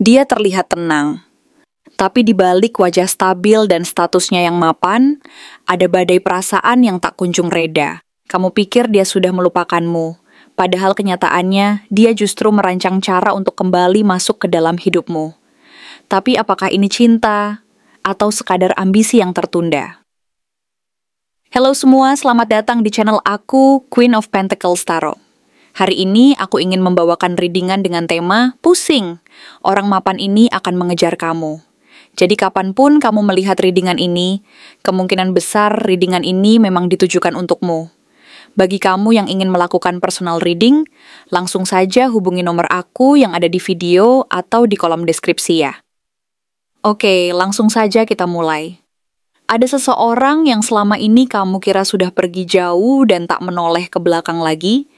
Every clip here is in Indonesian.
Dia terlihat tenang. Tapi di balik wajah stabil dan statusnya yang mapan, ada badai perasaan yang tak kunjung reda. Kamu pikir dia sudah melupakanmu, padahal kenyataannya dia justru merancang cara untuk kembali masuk ke dalam hidupmu. Tapi apakah ini cinta atau sekadar ambisi yang tertunda? Halo semua, selamat datang di channel aku, Queen of Pentacles Tarot. Hari ini aku ingin membawakan readingan dengan tema pusing. Orang mapan ini akan mengejar kamu. Jadi kapanpun kamu melihat readingan ini, kemungkinan besar readingan ini memang ditujukan untukmu. Bagi kamu yang ingin melakukan personal reading, langsung saja hubungi nomor aku yang ada di video atau di kolom deskripsi ya. Oke, langsung saja kita mulai. Ada seseorang yang selama ini kamu kira sudah pergi jauh dan tak menoleh ke belakang lagi.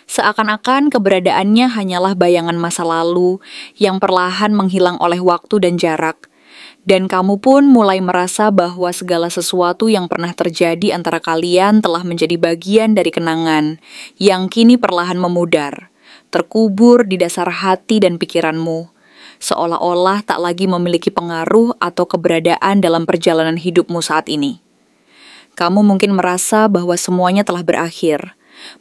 Seakan-akan keberadaannya hanyalah bayangan masa lalu yang perlahan menghilang oleh waktu dan jarak. Dan kamu pun mulai merasa bahwa segala sesuatu yang pernah terjadi antara kalian telah menjadi bagian dari kenangan yang kini perlahan memudar, terkubur di dasar hati dan pikiranmu, seolah-olah tak lagi memiliki pengaruh atau keberadaan dalam perjalanan hidupmu saat ini. Kamu mungkin merasa bahwa semuanya telah berakhir,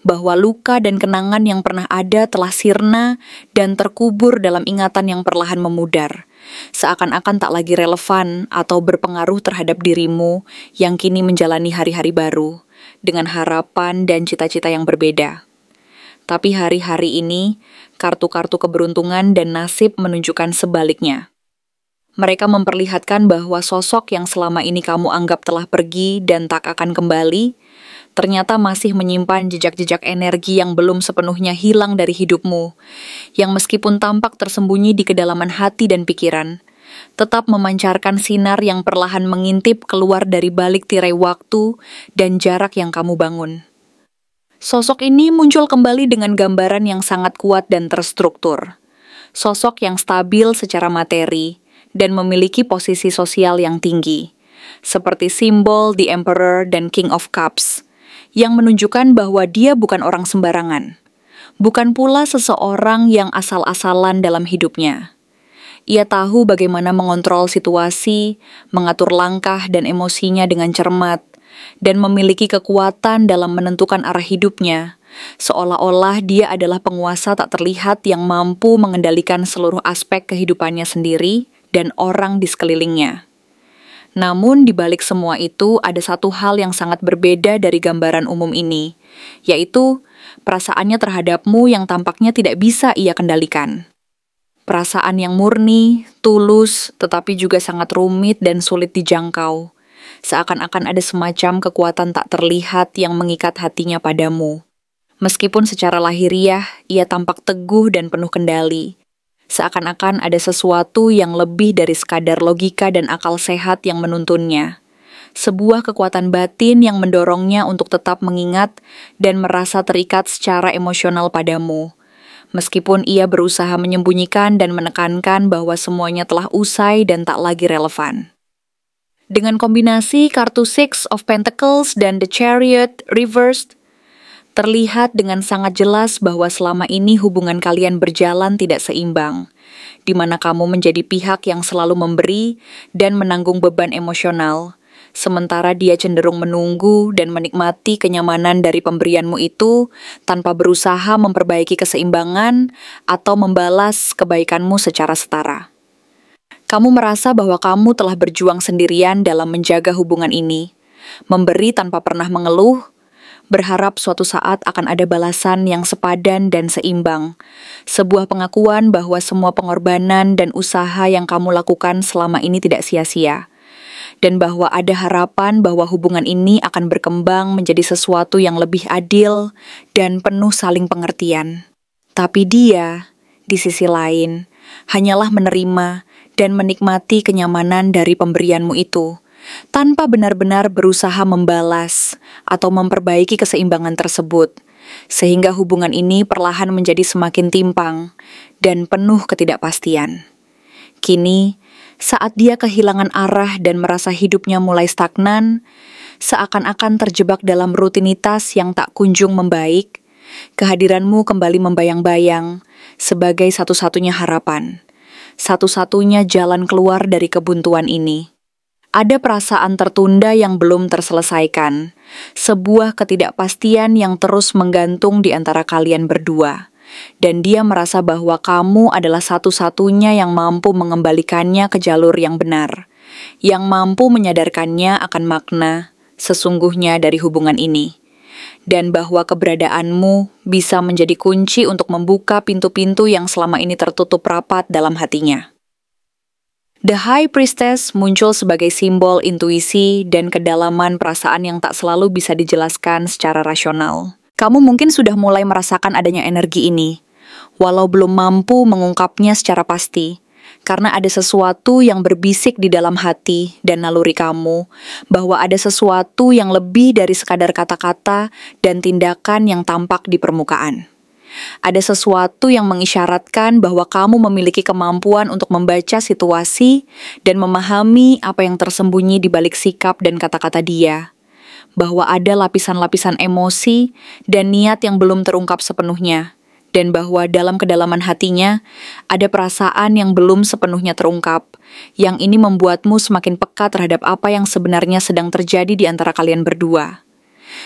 bahwa luka dan kenangan yang pernah ada telah sirna dan terkubur dalam ingatan yang perlahan memudar, seakan-akan tak lagi relevan atau berpengaruh terhadap dirimu yang kini menjalani hari-hari baru, dengan harapan dan cita-cita yang berbeda. Tapi hari-hari ini, kartu-kartu keberuntungan dan nasib menunjukkan sebaliknya. Mereka memperlihatkan bahwa sosok yang selama ini kamu anggap telah pergi dan tak akan kembali, ternyata masih menyimpan jejak-jejak energi yang belum sepenuhnya hilang dari hidupmu, yang meskipun tampak tersembunyi di kedalaman hati dan pikiran, tetap memancarkan sinar yang perlahan mengintip keluar dari balik tirai waktu dan jarak yang kamu bangun. Sosok ini muncul kembali dengan gambaran yang sangat kuat dan terstruktur. Sosok yang stabil secara materi dan memiliki posisi sosial yang tinggi, seperti simbol The Emperor dan King of Cups, yang menunjukkan bahwa dia bukan orang sembarangan, bukan pula seseorang yang asal-asalan dalam hidupnya. Ia tahu bagaimana mengontrol situasi, mengatur langkah dan emosinya dengan cermat, dan memiliki kekuatan dalam menentukan arah hidupnya, seolah-olah dia adalah penguasa tak terlihat yang mampu mengendalikan seluruh aspek kehidupannya sendiri dan orang di sekelilingnya. Namun di balik semua itu ada satu hal yang sangat berbeda dari gambaran umum ini, yaitu perasaannya terhadapmu yang tampaknya tidak bisa ia kendalikan. Perasaan yang murni, tulus, tetapi juga sangat rumit dan sulit dijangkau. Seakan-akan ada semacam kekuatan tak terlihat yang mengikat hatinya padamu. Meskipun secara lahiriah ia tampak teguh dan penuh kendali, seakan-akan ada sesuatu yang lebih dari sekadar logika dan akal sehat yang menuntunnya. Sebuah kekuatan batin yang mendorongnya untuk tetap mengingat dan merasa terikat secara emosional padamu. Meskipun ia berusaha menyembunyikan dan menekankan bahwa semuanya telah usai dan tak lagi relevan. Dengan kombinasi kartu Six of Pentacles dan The Chariot reversed, terlihat dengan sangat jelas bahwa selama ini hubungan kalian berjalan tidak seimbang, di mana kamu menjadi pihak yang selalu memberi dan menanggung beban emosional, sementara dia cenderung menunggu dan menikmati kenyamanan dari pemberianmu itu tanpa berusaha memperbaiki keseimbangan atau membalas kebaikanmu secara setara. Kamu merasa bahwa kamu telah berjuang sendirian dalam menjaga hubungan ini, memberi tanpa pernah mengeluh, berharap suatu saat akan ada balasan yang sepadan dan seimbang, sebuah pengakuan bahwa semua pengorbanan dan usaha yang kamu lakukan selama ini tidak sia-sia, dan bahwa ada harapan bahwa hubungan ini akan berkembang menjadi sesuatu yang lebih adil dan penuh saling pengertian. Tapi dia, di sisi lain, hanyalah menerima dan menikmati kenyamanan dari pemberianmu itu, tanpa benar-benar berusaha membalas atau memperbaiki keseimbangan tersebut, sehingga hubungan ini perlahan menjadi semakin timpang dan penuh ketidakpastian. Kini, saat dia kehilangan arah dan merasa hidupnya mulai stagnan, seakan-akan terjebak dalam rutinitas yang tak kunjung membaik, kehadiranmu kembali membayang-bayang sebagai satu-satunya harapan, satu-satunya jalan keluar dari kebuntuan ini. Ada perasaan tertunda yang belum terselesaikan, sebuah ketidakpastian yang terus menggantung di antara kalian berdua, dan dia merasa bahwa kamu adalah satu-satunya yang mampu mengembalikannya ke jalur yang benar, yang mampu menyadarkannya akan makna sesungguhnya dari hubungan ini, dan bahwa keberadaanmu bisa menjadi kunci untuk membuka pintu-pintu yang selama ini tertutup rapat dalam hatinya. The High Priestess muncul sebagai simbol intuisi dan kedalaman perasaan yang tak selalu bisa dijelaskan secara rasional. Kamu mungkin sudah mulai merasakan adanya energi ini, walau belum mampu mengungkapnya secara pasti, karena ada sesuatu yang berbisik di dalam hati dan naluri kamu, bahwa ada sesuatu yang lebih dari sekadar kata-kata dan tindakan yang tampak di permukaan. Ada sesuatu yang mengisyaratkan bahwa kamu memiliki kemampuan untuk membaca situasi dan memahami apa yang tersembunyi di balik sikap dan kata-kata dia. Bahwa ada lapisan-lapisan emosi dan niat yang belum terungkap sepenuhnya. Dan bahwa dalam kedalaman hatinya ada perasaan yang belum sepenuhnya terungkap. Yang ini membuatmu semakin peka terhadap apa yang sebenarnya sedang terjadi di antara kalian berdua.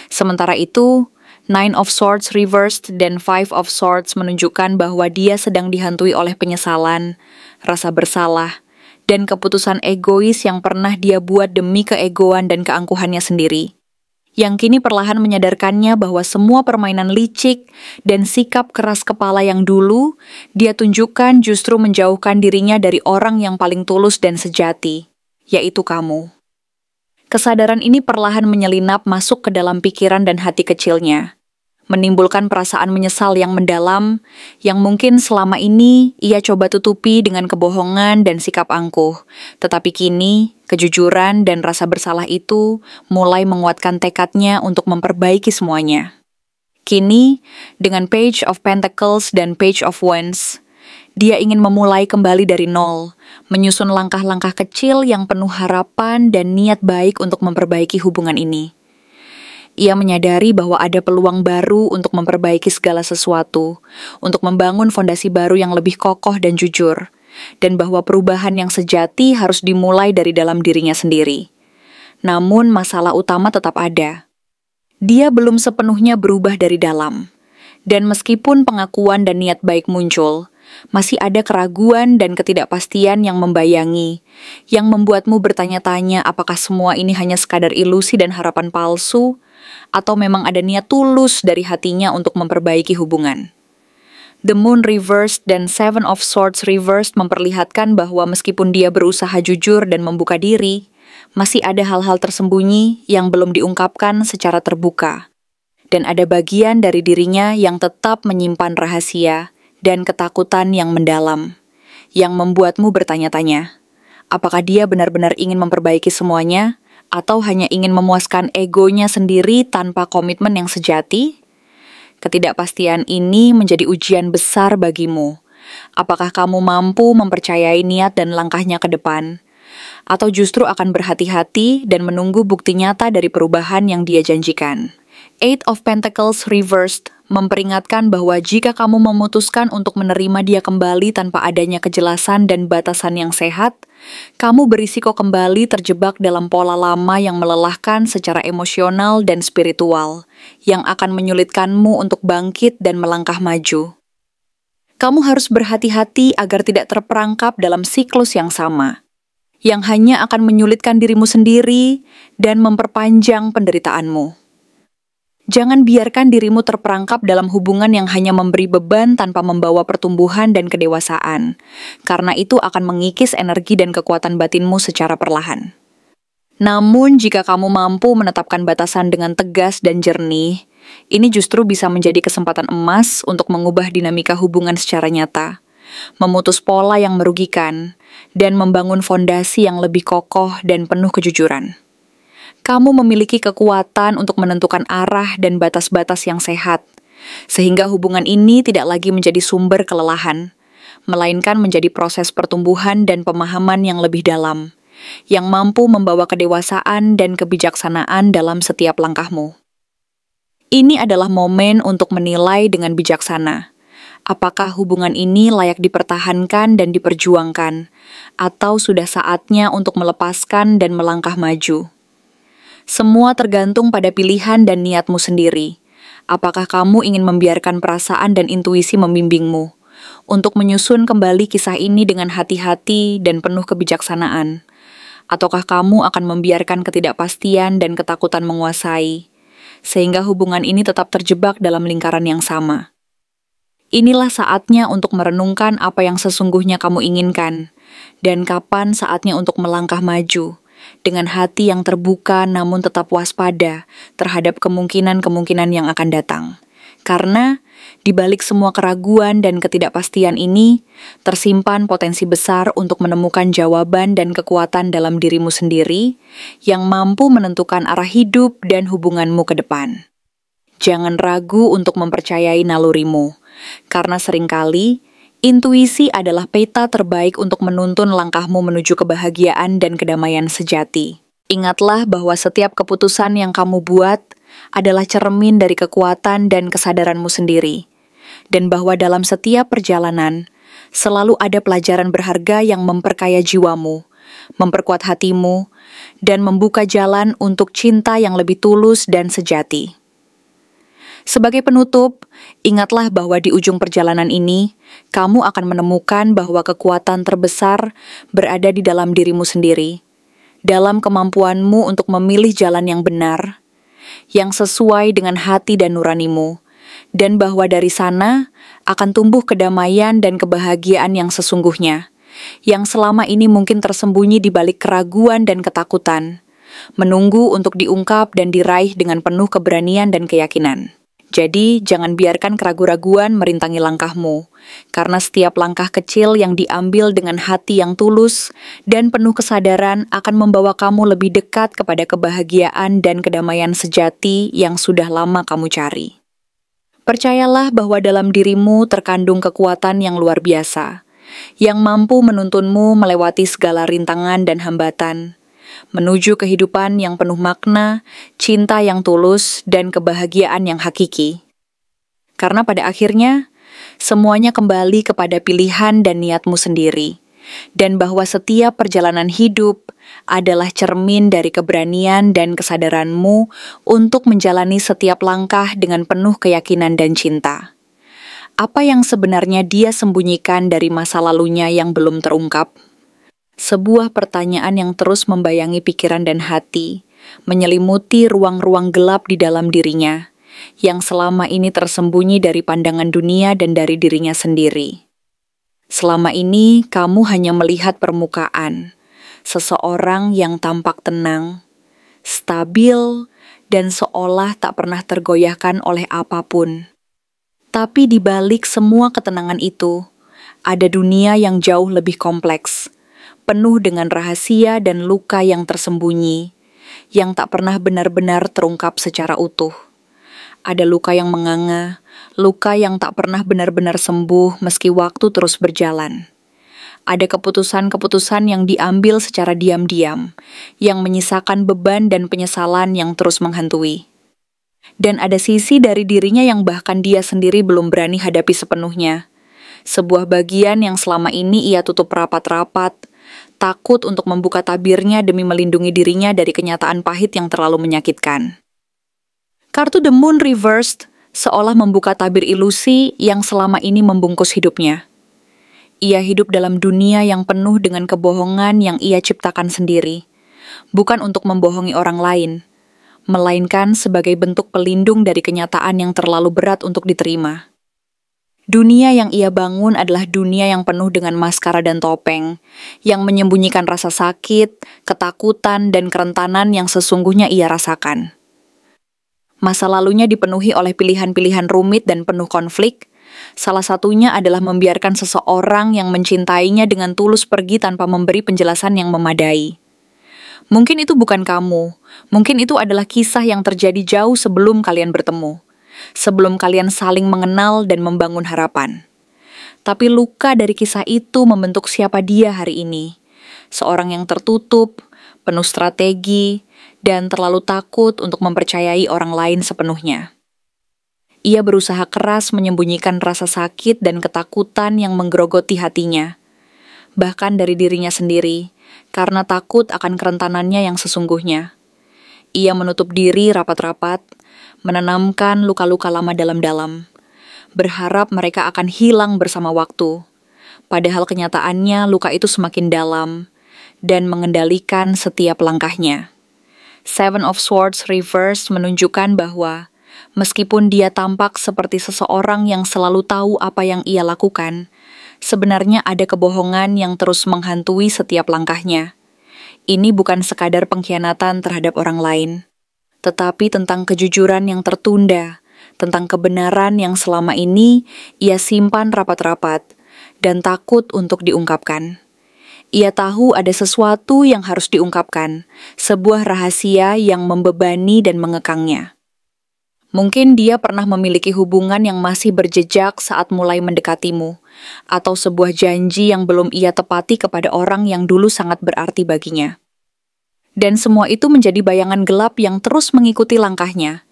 Sementara itu, Nine of Swords reversed dan Five of Swords menunjukkan bahwa dia sedang dihantui oleh penyesalan, rasa bersalah, dan keputusan egois yang pernah dia buat demi keegoan dan keangkuhannya sendiri. Yang kini perlahan menyadarkannya bahwa semua permainan licik dan sikap keras kepala yang dulu dia tunjukkan justru menjauhkan dirinya dari orang yang paling tulus dan sejati, yaitu kamu. Kesadaran ini perlahan menyelinap masuk ke dalam pikiran dan hati kecilnya, menimbulkan perasaan menyesal yang mendalam, yang mungkin selama ini ia coba tutupi dengan kebohongan dan sikap angkuh. Tetapi kini, kejujuran dan rasa bersalah itu mulai menguatkan tekadnya untuk memperbaiki semuanya. Kini, dengan Page of Pentacles dan Page of Wands, dia ingin memulai kembali dari nol, menyusun langkah-langkah kecil yang penuh harapan dan niat baik untuk memperbaiki hubungan ini. Ia menyadari bahwa ada peluang baru untuk memperbaiki segala sesuatu, untuk membangun fondasi baru yang lebih kokoh dan jujur, dan bahwa perubahan yang sejati harus dimulai dari dalam dirinya sendiri. Namun masalah utama tetap ada. Dia belum sepenuhnya berubah dari dalam. Dan meskipun pengakuan dan niat baik muncul, masih ada keraguan dan ketidakpastian yang membayangi, yang membuatmu bertanya-tanya apakah semua ini hanya sekadar ilusi dan harapan palsu, atau memang ada niat tulus dari hatinya untuk memperbaiki hubungan. The Moon reversed dan Seven of Swords reversed memperlihatkan bahwa meskipun dia berusaha jujur dan membuka diri, masih ada hal-hal tersembunyi yang belum diungkapkan secara terbuka. Dan ada bagian dari dirinya yang tetap menyimpan rahasia dan ketakutan yang mendalam, yang membuatmu bertanya-tanya, apakah dia benar-benar ingin memperbaiki semuanya, atau hanya ingin memuaskan egonya sendiri tanpa komitmen yang sejati? Ketidakpastian ini menjadi ujian besar bagimu. Apakah kamu mampu mempercayai niat dan langkahnya ke depan? Atau justru akan berhati-hati dan menunggu bukti nyata dari perubahan yang dia janjikan? Eight of Pentacles reversed memperingatkan bahwa jika kamu memutuskan untuk menerima dia kembali tanpa adanya kejelasan dan batasan yang sehat, kamu berisiko kembali terjebak dalam pola lama yang melelahkan secara emosional dan spiritual, yang akan menyulitkanmu untuk bangkit dan melangkah maju. Kamu harus berhati-hati agar tidak terperangkap dalam siklus yang sama, yang hanya akan menyulitkan dirimu sendiri dan memperpanjang penderitaanmu. Jangan biarkan dirimu terperangkap dalam hubungan yang hanya memberi beban tanpa membawa pertumbuhan dan kedewasaan, karena itu akan mengikis energi dan kekuatan batinmu secara perlahan. Namun, jika kamu mampu menetapkan batasan dengan tegas dan jernih, ini justru bisa menjadi kesempatan emas untuk mengubah dinamika hubungan secara nyata, memutus pola yang merugikan, dan membangun fondasi yang lebih kokoh dan penuh kejujuran. Kamu memiliki kekuatan untuk menentukan arah dan batas-batas yang sehat, sehingga hubungan ini tidak lagi menjadi sumber kelelahan, melainkan menjadi proses pertumbuhan dan pemahaman yang lebih dalam, yang mampu membawa kedewasaan dan kebijaksanaan dalam setiap langkahmu. Ini adalah momen untuk menilai dengan bijaksana, Apakah hubungan ini layak dipertahankan dan diperjuangkan, atau sudah saatnya untuk melepaskan dan melangkah maju? Semua tergantung pada pilihan dan niatmu sendiri. Apakah kamu ingin membiarkan perasaan dan intuisi membimbingmu untuk menyusun kembali kisah ini dengan hati-hati dan penuh kebijaksanaan? Ataukah kamu akan membiarkan ketidakpastian dan ketakutan menguasai, sehingga hubungan ini tetap terjebak dalam lingkaran yang sama? Inilah saatnya untuk merenungkan apa yang sesungguhnya kamu inginkan, dan kapan saatnya untuk melangkah maju, dengan hati yang terbuka namun tetap waspada terhadap kemungkinan-kemungkinan yang akan datang. Karena di balik semua keraguan dan ketidakpastian ini, tersimpan potensi besar untuk menemukan jawaban dan kekuatan dalam dirimu sendiri yang mampu menentukan arah hidup dan hubunganmu ke depan. Jangan ragu untuk mempercayai nalurimu, karena seringkali intuisi adalah peta terbaik untuk menuntun langkahmu menuju kebahagiaan dan kedamaian sejati. Ingatlah bahwa setiap keputusan yang kamu buat adalah cermin dari kekuatan dan kesadaranmu sendiri, dan bahwa dalam setiap perjalanan selalu ada pelajaran berharga yang memperkaya jiwamu, memperkuat hatimu, dan membuka jalan untuk cinta yang lebih tulus dan sejati. Sebagai penutup, ingatlah bahwa di ujung perjalanan ini, kamu akan menemukan bahwa kekuatan terbesar berada di dalam dirimu sendiri, dalam kemampuanmu untuk memilih jalan yang benar, yang sesuai dengan hati dan nuranimu, dan bahwa dari sana akan tumbuh kedamaian dan kebahagiaan yang sesungguhnya, yang selama ini mungkin tersembunyi di balik keraguan dan ketakutan, menunggu untuk diungkap dan diraih dengan penuh keberanian dan keyakinan. Jadi, jangan biarkan keraguan-raguan merintangi langkahmu, karena setiap langkah kecil yang diambil dengan hati yang tulus dan penuh kesadaran akan membawa kamu lebih dekat kepada kebahagiaan dan kedamaian sejati yang sudah lama kamu cari. Percayalah bahwa dalam dirimu terkandung kekuatan yang luar biasa, yang mampu menuntunmu melewati segala rintangan dan hambatan, menuju kehidupan yang penuh makna, cinta yang tulus, dan kebahagiaan yang hakiki. Karena pada akhirnya, semuanya kembali kepada pilihan dan niatmu sendiri, dan bahwa setiap perjalanan hidup adalah cermin dari keberanian dan kesadaranmu untuk menjalani setiap langkah dengan penuh keyakinan dan cinta. Apa yang sebenarnya dia sembunyikan dari masa lalunya yang belum terungkap? Sebuah pertanyaan yang terus membayangi pikiran dan hati, menyelimuti ruang-ruang gelap di dalam dirinya, yang selama ini tersembunyi dari pandangan dunia dan dari dirinya sendiri. Selama ini, kamu hanya melihat permukaan, seseorang yang tampak tenang, stabil, dan seolah tak pernah tergoyahkan oleh apapun. Tapi di balik semua ketenangan itu, ada dunia yang jauh lebih kompleks, penuh dengan rahasia dan luka yang tersembunyi, yang tak pernah benar-benar terungkap secara utuh. Ada luka yang menganga, luka yang tak pernah benar-benar sembuh meski waktu terus berjalan. Ada keputusan-keputusan yang diambil secara diam-diam, yang menyisakan beban dan penyesalan yang terus menghantui. Dan ada sisi dari dirinya yang bahkan dia sendiri belum berani hadapi sepenuhnya. Sebuah bagian yang selama ini ia tutup rapat-rapat, takut untuk membuka tabirnya demi melindungi dirinya dari kenyataan pahit yang terlalu menyakitkan. Kartu The Moon Reversed seolah membuka tabir ilusi yang selama ini membungkus hidupnya. Ia hidup dalam dunia yang penuh dengan kebohongan yang ia ciptakan sendiri, bukan untuk membohongi orang lain, melainkan sebagai bentuk pelindung dari kenyataan yang terlalu berat untuk diterima. Dunia yang ia bangun adalah dunia yang penuh dengan maskara dan topeng, yang menyembunyikan rasa sakit, ketakutan, dan kerentanan yang sesungguhnya ia rasakan. Masa lalunya dipenuhi oleh pilihan-pilihan rumit dan penuh konflik. Salah satunya adalah membiarkan seseorang yang mencintainya dengan tulus pergi tanpa memberi penjelasan yang memadai. Mungkin itu bukan kamu, mungkin itu adalah kisah yang terjadi jauh sebelum kalian bertemu, sebelum kalian saling mengenal dan membangun harapan. Tapi luka dari kisah itu membentuk siapa dia hari ini. Seorang yang tertutup, penuh strategi, dan terlalu takut untuk mempercayai orang lain sepenuhnya. Ia berusaha keras menyembunyikan rasa sakit dan ketakutan yang menggerogoti hatinya, bahkan dari dirinya sendiri, karena takut akan kerentanannya yang sesungguhnya. Ia menutup diri rapat-rapat, menanamkan luka-luka lama dalam-dalam, berharap mereka akan hilang bersama waktu. Padahal kenyataannya luka itu semakin dalam dan mengendalikan setiap langkahnya. Seven of Swords Reverse menunjukkan bahwa meskipun dia tampak seperti seseorang yang selalu tahu apa yang ia lakukan, sebenarnya ada kebohongan yang terus menghantui setiap langkahnya. Ini bukan sekadar pengkhianatan terhadap orang lain, tetapi tentang kejujuran yang tertunda, tentang kebenaran yang selama ini ia simpan rapat-rapat dan takut untuk diungkapkan. Ia tahu ada sesuatu yang harus diungkapkan, sebuah rahasia yang membebani dan mengekangnya. Mungkin dia pernah memiliki hubungan yang masih berjejak saat mulai mendekatimu, atau sebuah janji yang belum ia tepati kepada orang yang dulu sangat berarti baginya. Dan semua itu menjadi bayangan gelap yang terus mengikuti langkahnya,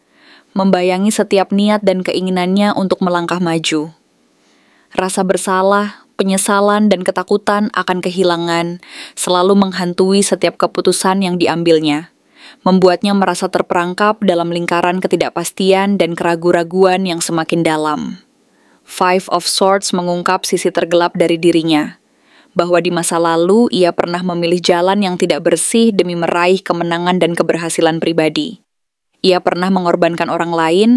membayangi setiap niat dan keinginannya untuk melangkah maju. Rasa bersalah, penyesalan, dan ketakutan akan kehilangan selalu menghantui setiap keputusan yang diambilnya, membuatnya merasa terperangkap dalam lingkaran ketidakpastian dan keraguan-raguan yang semakin dalam. Five of Swords mengungkap sisi tergelap dari dirinya, bahwa di masa lalu ia pernah memilih jalan yang tidak bersih demi meraih kemenangan dan keberhasilan pribadi. Ia pernah mengorbankan orang lain,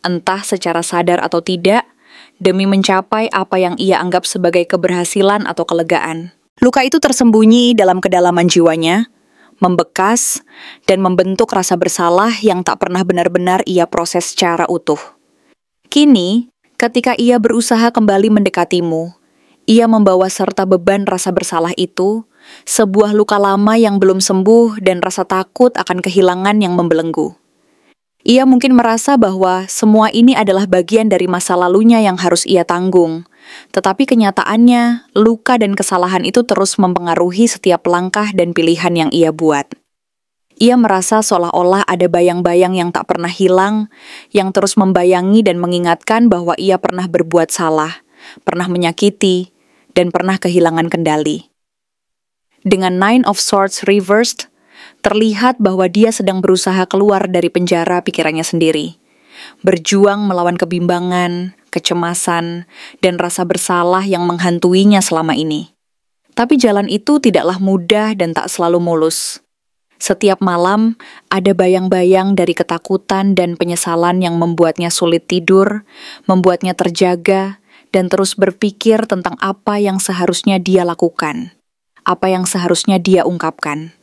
entah secara sadar atau tidak, demi mencapai apa yang ia anggap sebagai keberhasilan atau kelegaan. Luka itu tersembunyi dalam kedalaman jiwanya, membekas, dan membentuk rasa bersalah yang tak pernah benar-benar ia proses secara utuh. Kini, ketika ia berusaha kembali mendekatimu, ia membawa serta beban rasa bersalah itu, sebuah luka lama yang belum sembuh dan rasa takut akan kehilangan yang membelenggu. Ia mungkin merasa bahwa semua ini adalah bagian dari masa lalunya yang harus ia tanggung. Tetapi kenyataannya, luka dan kesalahan itu terus mempengaruhi setiap langkah dan pilihan yang ia buat. Ia merasa seolah-olah ada bayang-bayang yang tak pernah hilang, yang terus membayangi dan mengingatkan bahwa ia pernah berbuat salah, pernah menyakiti, dan pernah kehilangan kendali. Dengan Nine of Swords reversed, terlihat bahwa dia sedang berusaha keluar dari penjara pikirannya sendiri, berjuang melawan kebimbangan, kecemasan, dan rasa bersalah yang menghantuinya selama ini. Tapi jalan itu tidaklah mudah dan tak selalu mulus. Setiap malam, ada bayang-bayang dari ketakutan dan penyesalan yang membuatnya sulit tidur, membuatnya terjaga, dan terus berpikir tentang apa yang seharusnya dia lakukan, apa yang seharusnya dia ungkapkan.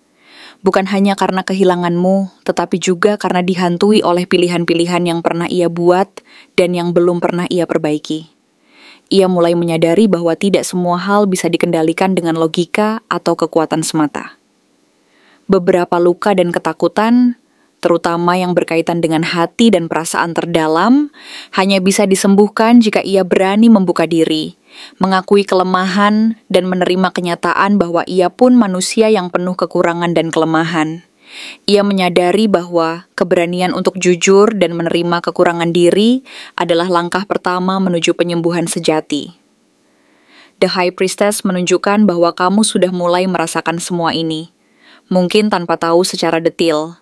Bukan hanya karena kehilanganmu, tetapi juga karena dihantui oleh pilihan-pilihan yang pernah ia buat dan yang belum pernah ia perbaiki. Ia mulai menyadari bahwa tidak semua hal bisa dikendalikan dengan logika atau kekuatan semata. Beberapa luka dan ketakutan, terutama yang berkaitan dengan hati dan perasaan terdalam, hanya bisa disembuhkan jika ia berani membuka diri, mengakui kelemahan, dan menerima kenyataan bahwa ia pun manusia yang penuh kekurangan dan kelemahan. Ia menyadari bahwa keberanian untuk jujur dan menerima kekurangan diri adalah langkah pertama menuju penyembuhan sejati. The High Priestess menunjukkan bahwa kamu sudah mulai merasakan semua ini, mungkin tanpa tahu secara detil.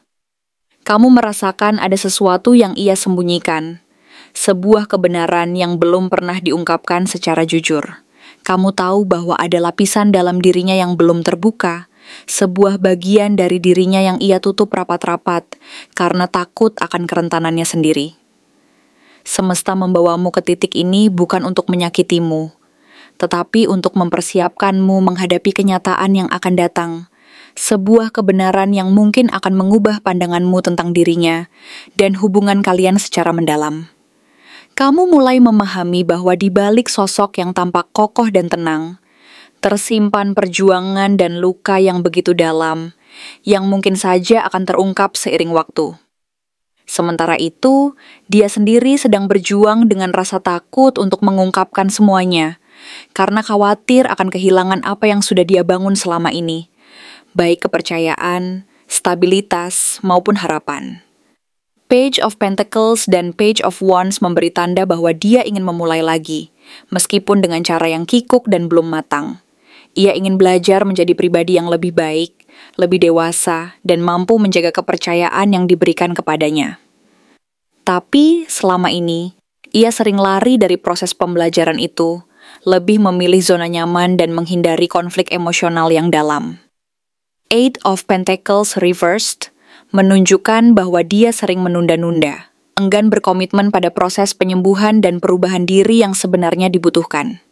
Kamu merasakan ada sesuatu yang ia sembunyikan, sebuah kebenaran yang belum pernah diungkapkan secara jujur. Kamu tahu bahwa ada lapisan dalam dirinya yang belum terbuka, sebuah bagian dari dirinya yang ia tutup rapat-rapat karena takut akan kerentanannya sendiri. Semesta membawamu ke titik ini bukan untuk menyakitimu, tetapi untuk mempersiapkanmu menghadapi kenyataan yang akan datang, sebuah kebenaran yang mungkin akan mengubah pandanganmu tentang dirinya dan hubungan kalian secara mendalam. Kamu mulai memahami bahwa di balik sosok yang tampak kokoh dan tenang, tersimpan perjuangan dan luka yang begitu dalam, yang mungkin saja akan terungkap seiring waktu. Sementara itu, dia sendiri sedang berjuang dengan rasa takut untuk mengungkapkan semuanya, karena khawatir akan kehilangan apa yang sudah dia bangun selama ini, baik kepercayaan, stabilitas, maupun harapan. Page of Pentacles dan Page of Wands memberi tanda bahwa dia ingin memulai lagi, meskipun dengan cara yang kikuk dan belum matang. Ia ingin belajar menjadi pribadi yang lebih baik, lebih dewasa, dan mampu menjaga kepercayaan yang diberikan kepadanya. Tapi selama ini, ia sering lari dari proses pembelajaran itu, lebih memilih zona nyaman dan menghindari konflik emosional yang dalam. Eight of Pentacles reversed menunjukkan bahwa dia sering menunda-nunda, enggan berkomitmen pada proses penyembuhan dan perubahan diri yang sebenarnya dibutuhkan.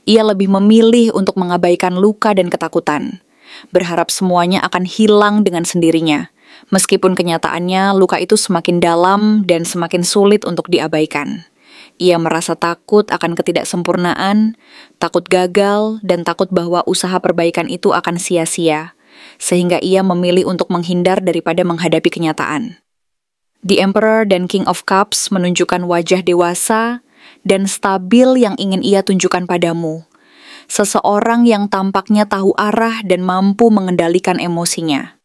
Ia lebih memilih untuk mengabaikan luka dan ketakutan, berharap semuanya akan hilang dengan sendirinya, meskipun kenyataannya luka itu semakin dalam dan semakin sulit untuk diabaikan. Ia merasa takut akan ketidaksempurnaan, takut gagal, dan takut bahwa usaha perbaikan itu akan sia-sia, sehingga ia memilih untuk menghindar daripada menghadapi kenyataan. The Emperor dan King of Cups menunjukkan wajah dewasa dan stabil yang ingin ia tunjukkan padamu. Seseorang yang tampaknya tahu arah dan mampu mengendalikan emosinya.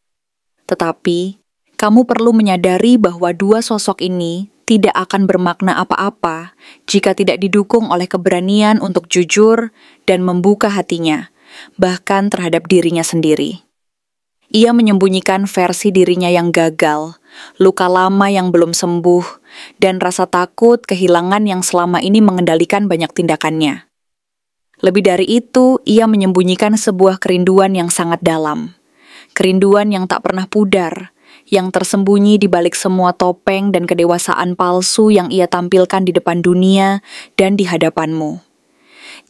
Tetapi, kamu perlu menyadari bahwa dua sosok ini tidak akan bermakna apa-apa jika tidak didukung oleh keberanian untuk jujur dan membuka hatinya, bahkan terhadap dirinya sendiri. Ia menyembunyikan versi dirinya yang gagal, luka lama yang belum sembuh, dan rasa takut kehilangan yang selama ini mengendalikan banyak tindakannya. Lebih dari itu, ia menyembunyikan sebuah kerinduan yang sangat dalam. Kerinduan yang tak pernah pudar, yang tersembunyi di balik semua topeng dan kedewasaan palsu yang ia tampilkan di depan dunia dan di hadapanmu.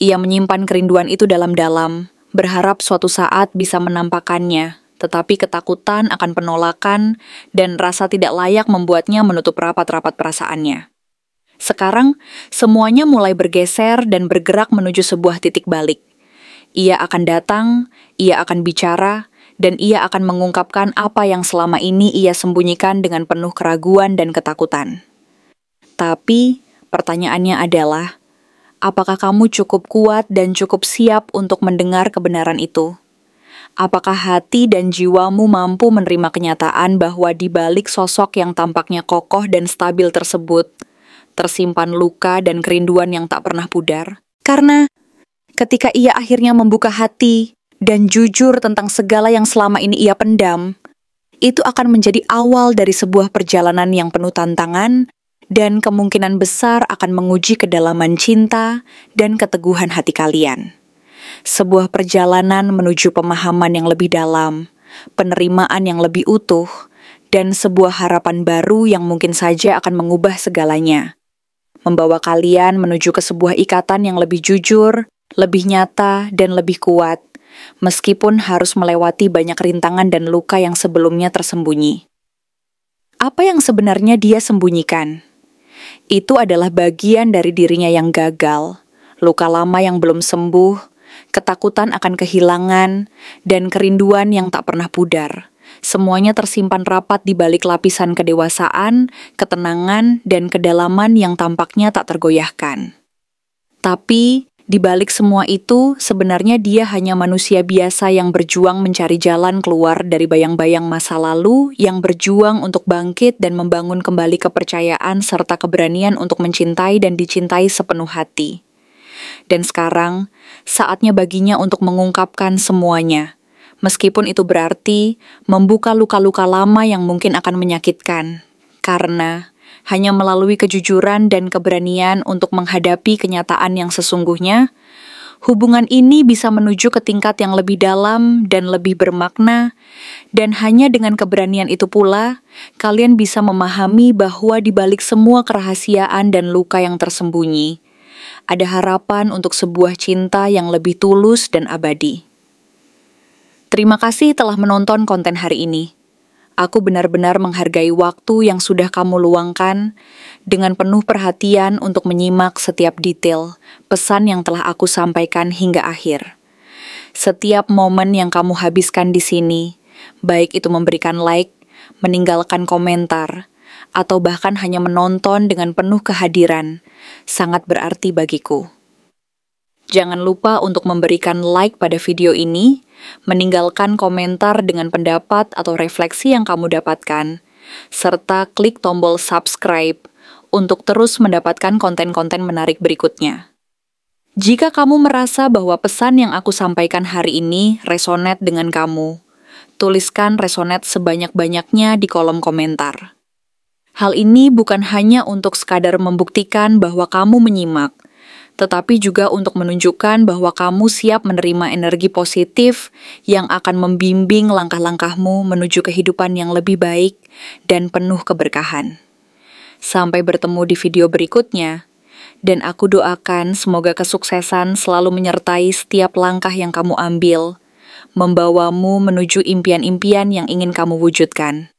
Ia menyimpan kerinduan itu dalam-dalam, berharap suatu saat bisa menampakkannya, tetapi ketakutan akan penolakan dan rasa tidak layak membuatnya menutup rapat-rapat perasaannya. Sekarang, semuanya mulai bergeser dan bergerak menuju sebuah titik balik. Ia akan datang, ia akan bicara, dan ia akan mengungkapkan apa yang selama ini ia sembunyikan dengan penuh keraguan dan ketakutan. Tapi, pertanyaannya adalah, apakah kamu cukup kuat dan cukup siap untuk mendengar kebenaran itu? Apakah hati dan jiwamu mampu menerima kenyataan bahwa di balik sosok yang tampaknya kokoh dan stabil tersebut, tersimpan luka dan kerinduan yang tak pernah pudar? Karena ketika ia akhirnya membuka hati dan jujur tentang segala yang selama ini ia pendam, itu akan menjadi awal dari sebuah perjalanan yang penuh tantangan dan kemungkinan besar akan menguji kedalaman cinta dan keteguhan hati kalian. Sebuah perjalanan menuju pemahaman yang lebih dalam, penerimaan yang lebih utuh, dan sebuah harapan baru yang mungkin saja akan mengubah segalanya. Membawa kalian menuju ke sebuah ikatan yang lebih jujur, lebih nyata, dan lebih kuat, meskipun harus melewati banyak rintangan dan luka yang sebelumnya tersembunyi. Apa yang sebenarnya dia sembunyikan? Itu adalah bagian dari dirinya yang gagal, luka lama yang belum sembuh, ketakutan akan kehilangan, dan kerinduan yang tak pernah pudar. Semuanya tersimpan rapat di balik lapisan kedewasaan, ketenangan, dan kedalaman yang tampaknya tak tergoyahkan. Tapi, di balik semua itu, sebenarnya dia hanya manusia biasa yang berjuang mencari jalan keluar dari bayang-bayang masa lalu, yang berjuang untuk bangkit dan membangun kembali kepercayaan serta keberanian untuk mencintai dan dicintai sepenuh hati. Dan sekarang, saatnya baginya untuk mengungkapkan semuanya, meskipun itu berarti membuka luka-luka lama yang mungkin akan menyakitkan, karena hanya melalui kejujuran dan keberanian untuk menghadapi kenyataan yang sesungguhnya, hubungan ini bisa menuju ke tingkat yang lebih dalam dan lebih bermakna, dan hanya dengan keberanian itu pula, kalian bisa memahami bahwa di balik semua kerahasiaan dan luka yang tersembunyi, ada harapan untuk sebuah cinta yang lebih tulus dan abadi. Terima kasih telah menonton konten hari ini. Aku benar-benar menghargai waktu yang sudah kamu luangkan dengan penuh perhatian untuk menyimak setiap detail pesan yang telah aku sampaikan hingga akhir. Setiap momen yang kamu habiskan di sini, baik itu memberikan like, meninggalkan komentar, atau bahkan hanya menonton dengan penuh kehadiran, sangat berarti bagiku. Jangan lupa untuk memberikan like pada video ini, meninggalkan komentar dengan pendapat atau refleksi yang kamu dapatkan, serta klik tombol subscribe untuk terus mendapatkan konten-konten menarik berikutnya. Jika kamu merasa bahwa pesan yang aku sampaikan hari ini resonate dengan kamu, tuliskan resonate sebanyak-banyaknya di kolom komentar. Hal ini bukan hanya untuk sekadar membuktikan bahwa kamu menyimak, tetapi juga untuk menunjukkan bahwa kamu siap menerima energi positif yang akan membimbing langkah-langkahmu menuju kehidupan yang lebih baik dan penuh keberkahan. Sampai bertemu di video berikutnya, dan aku doakan semoga kesuksesan selalu menyertai setiap langkah yang kamu ambil, membawamu menuju impian-impian yang ingin kamu wujudkan.